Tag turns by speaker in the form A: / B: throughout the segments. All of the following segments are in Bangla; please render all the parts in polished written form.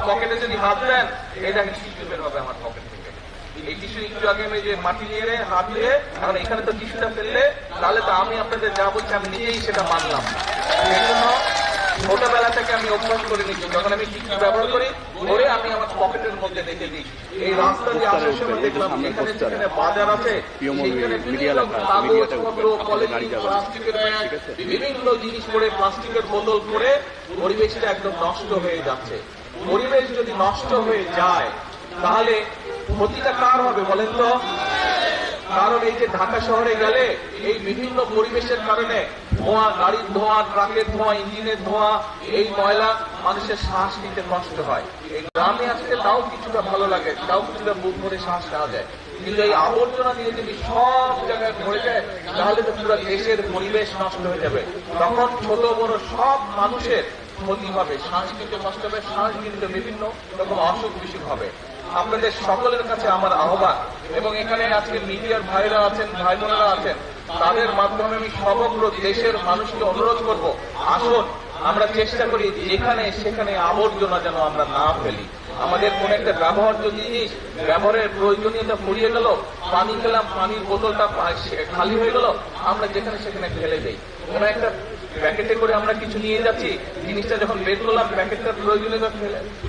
A: পকেটে যদি হাত দেন এটা টিস্যু বের হবে আমার পকেট থেকে। এই টিস্যু একটু আগে আমি যে মাটি নিয়ে হাত দিয়ে এখন এখানে তো টিস্যুটা ফেললে তাহলে তো আমি আপনাদের যা বলছি আমি নিজেই সেটা মানলাম। সেই জন্য ছোটবেলা থেকে আমি অভ্যাস করে নিচ্ছি, যখন আমি টিস্যু ব্যবহার করি করে আমি আমার পকেটের মধ্যে রেখে দিই। এই রাস্তা দিয়ে আসার সময় দেখলাম যেখানে যেখানে বাজার আছে সেখানে বিভিন্ন কাগজপত্র, পলিথিন, প্লাস্টিকের ব্যাগ, বিভিন্ন জিনিস করে প্লাস্টিকের বোতল করে পরিবেশটা একদম নষ্ট হয়ে যাচ্ছে। পরিবেশ যদি নষ্ট হয়ে যায় তাহলে ক্ষতিটা কার হবে বলেন তো? কারণ এই যে ঢাকা শহরে গেলে এই বিভিন্ন পরিবেশের কারণে ধোঁয়া, গাড়ির ধোঁয়া, ট্রাকের ধোঁয়া, ইঞ্জিনের ধোঁয়া, এই ময়লা মানুষের শ্বাস নিতে কষ্ট হয়। এই গ্রামে আসলে তাও কিছুটা ভালো লাগে, তাও কিছুটা বুক ভরে শ্বাস নেওয়া যায়। কিন্তু এই আবর্জনা দিয়ে যদি সব জায়গায় ভরে যায় তাহলে তো পুরো দেশের পরিবেশ নষ্ট হয়ে যাবে। তখন ছোট বড় সব মানুষের ক্ষতি হবে, শ্বাস নিতে কষ্ট হবে, শ্বাস নিতে বিভিন্ন রকম অসুখ বিসুখ হবে। আপনাদের সকলের কাছে আমার আহ্বান, এবং এখানে আজকে মিডিয়ার ভাইরা আছেন, ভাই বোনেরা আছেন, তাদের মাধ্যমে আমি সমগ্র দেশের মানুষকে অনুরোধ করব, আসুন আমরা চেষ্টা করি যেখানে সেখানে আবর্জনা যেন আমরা না ফেলি। আমাদের কোন একটা ব্যবহার্য জিনিস ব্যবহারের প্রয়োজনীয়তা ফুরিয়ে গেল, পানি খেলাম, পানির বোতলটা খালি হয়ে গেল, আমরা যেখানে সেখানে ফেলে দেই। কোন একটা প্যাকেটে করে আমরা কিছু নিয়ে যাচ্ছি, জিনিসটা যখন বের করলাম প্যাকেটটার প্রয়োজনীয়তা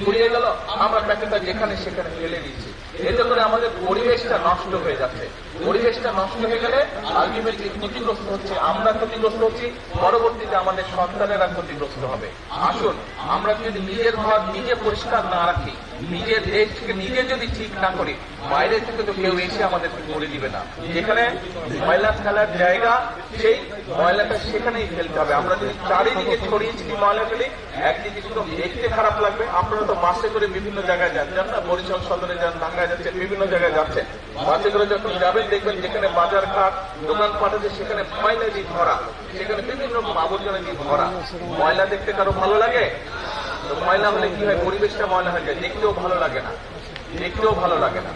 A: ফুরিয়ে গেল, আমরা প্যাকেটটা যেখানে সেখানে ফেলে দিচ্ছি। এতে করে আমাদের পরিবেশটা নষ্ট হয়ে যাচ্ছে। পরিবেশটা নষ্ট হয়ে গেলে আলটিমেটলি ক্ষতিগ্রস্ত হচ্ছে, আমরা ক্ষতিগ্রস্ত হচ্ছি, পরবর্তীতে আমাদের সন্তানেরা ক্ষতিগ্রস্ত হবে। আসুন আমরা যদি নিজের ঘর নিজে পরিষ্কার না রাখি, নিজের দেশকে নিজে যদি ঠিক না করি, বাইরে থেকে তো কেউ এসে আমাদের করে দিবে না। যেখানে ময়লা ফেলার জায়গা সেই ময়লাটা সেখানেই ফেলতে হবে। আমরা যদি চারিদিকে ছড়িয়ে ছিটিয়ে ময়লা ফেলি একদিকে শুধু দেখতে খারাপ লাগবে। আপনারা তো বাসে করে বিভিন্ন জায়গায় যান না, বরিশাল সদরে যান, ঢাকায় যাচ্ছেন, বিভিন্ন জায়গায় যাচ্ছেন, বাসে করে যখন যাবেন দেখবেন যেখানে বাজার ঘাট দোকানপাট আছে সেখানে ময়লা দিয়ে ভরা, সেখানে বিভিন্ন রকম আবর্জনা দিয়ে ভরা। ময়লা দেখতে কারো ভালো লাগে? তো ময়লা হলে কি হয়, পরিবেশটা ময়লা হয়ে যায়, দেখতেও ভালো লাগে না, দেখতেও ভালো লাগে না।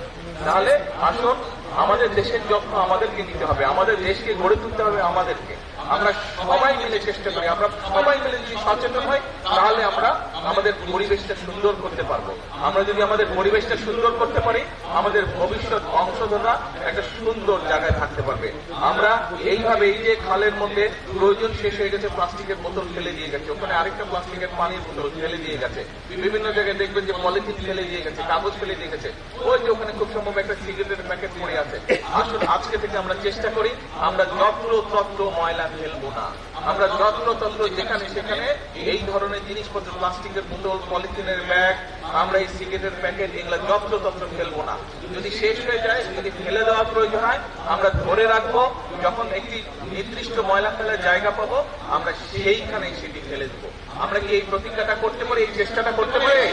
A: তাহলে আসুন আমাদের দেশের যত্ন আমাদেরকে নিতে হবে, আমাদের দেশকে গড়ে তুলতে হবে আমাদেরকে। আমরা সবাই মিলে চেষ্টা করি, আমরা সবাই মিলে যদি সচেতন হই তাহলে আমরা আমাদের পরিবেশটা সুন্দর করতে পারবো। আমরা যদি আমাদের পরিবেশটা সুন্দর করতে পারি আমাদের ভবিষ্যৎ বংশধররা একটা সুন্দর জায়গায় থাকতে পারবে। আমরা এইভাবে এই যে খালের মধ্যে প্রয়োজন শেষ হয়ে গেছে, প্লাস্টিকের বোতল ফেলে দিয়ে গেছে, ওখানে আরেকটা প্লাস্টিকের পানির বোতল ফেলে দিয়ে গেছে, বিভিন্ন জায়গায় দেখবেন যে পলিথিন ফেলে দিয়ে গেছে, কাগজ ফেলে দিয়ে গেছে, ওই যে ওখানে খুব সম্ভব একটা সিগারেটের প্যাকেট পড়ে আছে। আসুন আজকে থেকে আমরা চেষ্টা করি আমরা যত্র তত্র ময়লা ফেলবো না, আমরা যত্র তত্র যেখানে সেখানে এই ধরনের জিনিসপত্র, প্লাস্টিকের বোতল, পলিথিনের ব্যাগ, আমরা এই সিগারেটের প্যাকেট এগুলা যত্র তত্র ফেলবো না। যদি শেষ হয়ে যায়, যদি ফেলে দেওয়ার প্রয়োজন হয় আমরা ধরে রাখবো, যখন একটি নির্দিষ্ট ময়লা ফেলার জায়গা পাবো আমরা সেইখানে সেটি ফেলে দেবো। আমরা কি এই প্রতিজ্ঞাটা করতে পারি, এই চেষ্টাটা করতে পারি?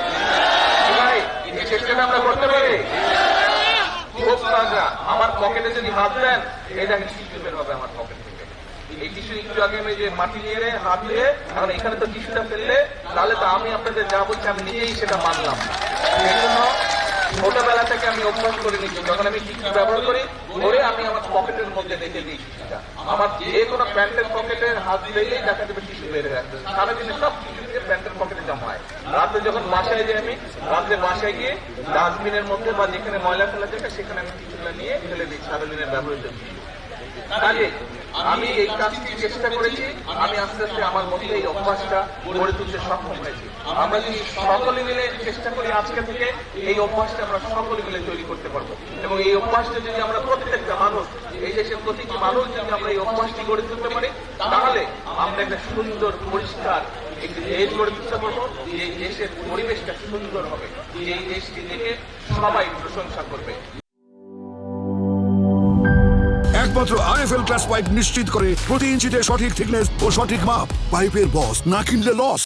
A: এই চেষ্টাটা আমরা করতে পারি? খুব রাজা আমার পকেটে যদি হাত দেন এটা টিস্যু বের হবে আমার পকেট থেকে। এই টিস্যু একটু আগে আমি যে মাটি নিয়ে হাত দিয়ে এখন এখানে তো টিস্যুটা ফেললে তাহলে তো আমি আপনাদের যা বলছি আমি নিজেই সেটা মানলাম। সেই জন্য ছোটবেলা থেকে আমি অভ্যাস করে নিচ্ছি, যখন আমি টিস্যু ব্যবহার করি করে আমি আমার পকেটের মধ্যে রেখে দিই টিস্যুটা। আমার যে কোনো প্যান্টের পকেটে হাত দিলেই দেখা যাবে টিস্যু বেড়ে যাচ্ছে, সারাদিনে সব টিস্যু প্যান্টের পকেটে জমা হয়। রাতে যখন বাসায় যাই আমি, রাতে বাসায় গিয়ে ডাস্টবিনের মধ্যে বা যেখানে ময়লা ফেলা যায় সেখানে আমি টিস্যুটা নিয়ে ফেলে দিই সারাদিনের ব্যবহৃত টিস্যু। কাজে আমি এই কাজটি চেষ্টা করেছি, আমি আস্তে আস্তে আমার মধ্যে এই অভ্যাসটা গড়ে তুলতে সক্ষম হয়েছি। আমরা যদি সকলে মিলে চেষ্টা করি আজকে থেকে এই অভ্যাসটা আমরা সকলে মিলে তৈরি করতে পারবো, এবং এই অভ্যাসটা যদি আমরা প্রত্যেকটা মানুষ, এই দেশের প্রতিটি মানুষ যদি আমরা এই অভ্যাসটি গড়ে তুলতে পারি তাহলে আমরা একটা সুন্দর পরিষ্কার একটি দেশ গড়ে তুলতে পারবো, এই দেশের পরিবেশটা সুন্দর হবে, এই দেশকে দেখে সবাই প্রশংসা করবে।
B: একমাত্র আরএফএল ক্লাস পাইপ নিশ্চিত করে প্রতি ইঞ্চিতে সঠিক থিকনেস ও সঠিক মাপ। পাইপের বস, না কিনলে লস।